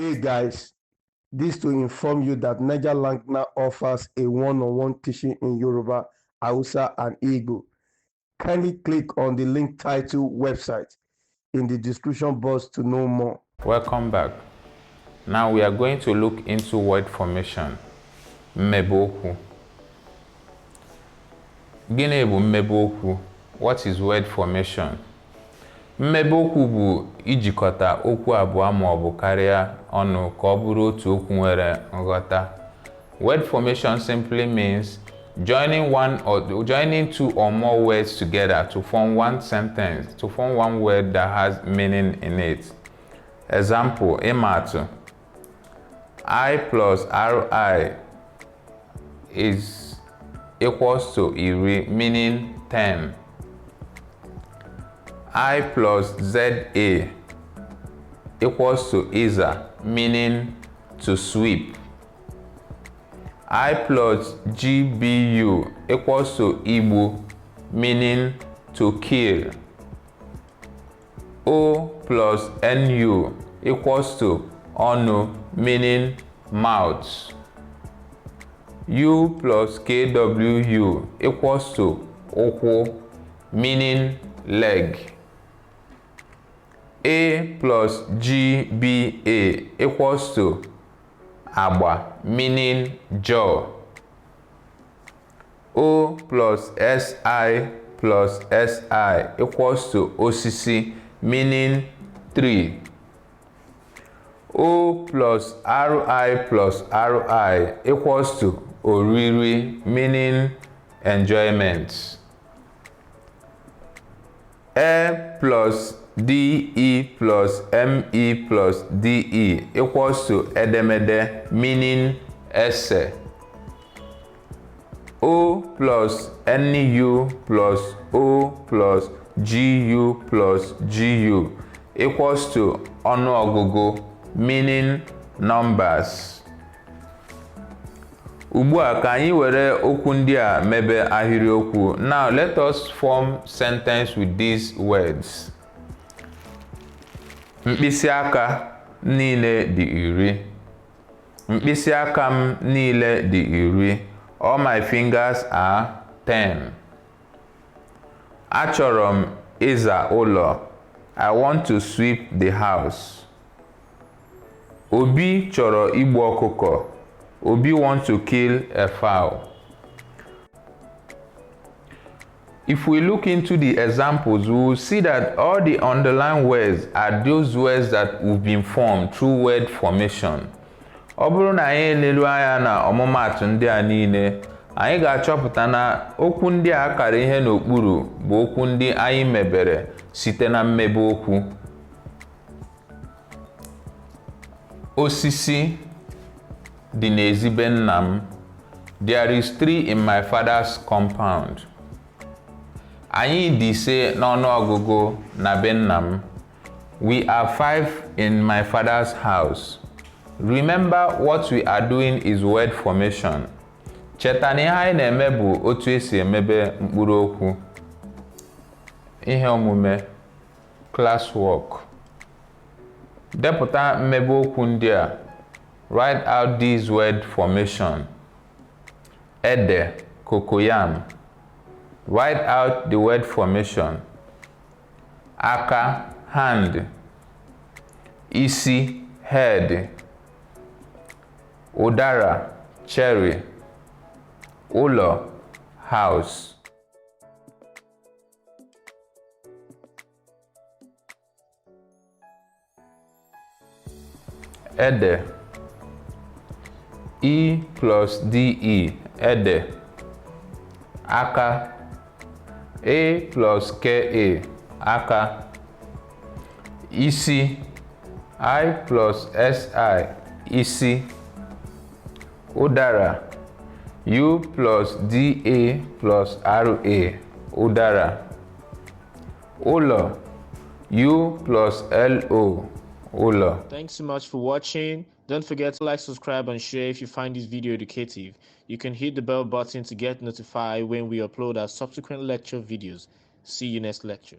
Hey guys, this to inform you that Naijalang now offers a one-on-one teaching in Yoruba, Hausa, and Igbo. Kindly click on the link titled website in the description box to know more. Welcome back. Now we are going to look into word formation. Mmebeokwu. Gịnị bụ Mmebeokwu? What is word formation? Mmebeokwu bụ ijikọta okwu abụọ ma ọ bụ karịa ọnụ ka ọ bụrụ otu okwu nwere nghọta. Word formation simply means joining two or more words together to form one sentence, to form one word that has meaning in it. Example, ịma I plus RI is equals to iri, meaning 10. I plus ZA equals to Iza, meaning to sweep. I plus GBU equals to Igbo, meaning to kill. O plus NU equals to Onu, meaning mouth. U plus KWU equals to Okwu, meaning leg. A plus GBA equals to Agba, meaning jaw. O plus SI plus SI equals to Osisi, meaning tree. O plus RI equals to Oriri, meaning enjoyment. E plus DE plus ME plus DE equals to Edemede, meaning esse. O plus NU plus O plus GU plus GU equals to Ọnụọgụgụ, meaning numbers. Ugbu a ka anyị were okwu ndị a mebe ahịrịokwu. Now let us form sentence with these words. Mkpịsị aka niile dị iri. Mkpịsị aka m niile dị iri. All my fingers are 10. Achọrọ m ịza ụlọ. I want to sweep the house. Obi chọrọ igbu ọkụkọ. Obi wants to kill a fowl. If we look into the examples, we will see that all the underlined words are those words that have been formed through word formation. Ọ bụrụ na anyị elelu anya na ọmụmaatụ ndị a niile, anyị ga-achọpụta na okwu ndị a akara ihe n'okpuru bụ okwu ndị anyị mebere site na mmebeokwu. Osisi dị n'ezi be nna m. There is 3 in my father's compound. Anyị dị ise n'ọnụọgụgụ na be nna m. We are 5 in my father's house. Remember, what we are doing is word formation. Cheta na ihe anyị na-eme bụ otu esi emebe mkpụrụ okwu. Ihe omume, classwork. Depụta mmebe okwu ndị a. Write out this word formation. Ede, cocoyam. Write out the word formation. Aka, hand. Isi, head. Udara, cherry. Ụlọ, house. Ede. E plus DE, ede. Aka. A plus KA, aka. Isi. I plus SI, isi. Udara. U plus DA plus RA, udara. Ụlọ. U plus LO, ụlọ. Thanks so much for watching. Don't forget to like, subscribe, and share if you find this video educative. You can hit the bell button to get notified when we upload our subsequent lecture videos. See you next lecture.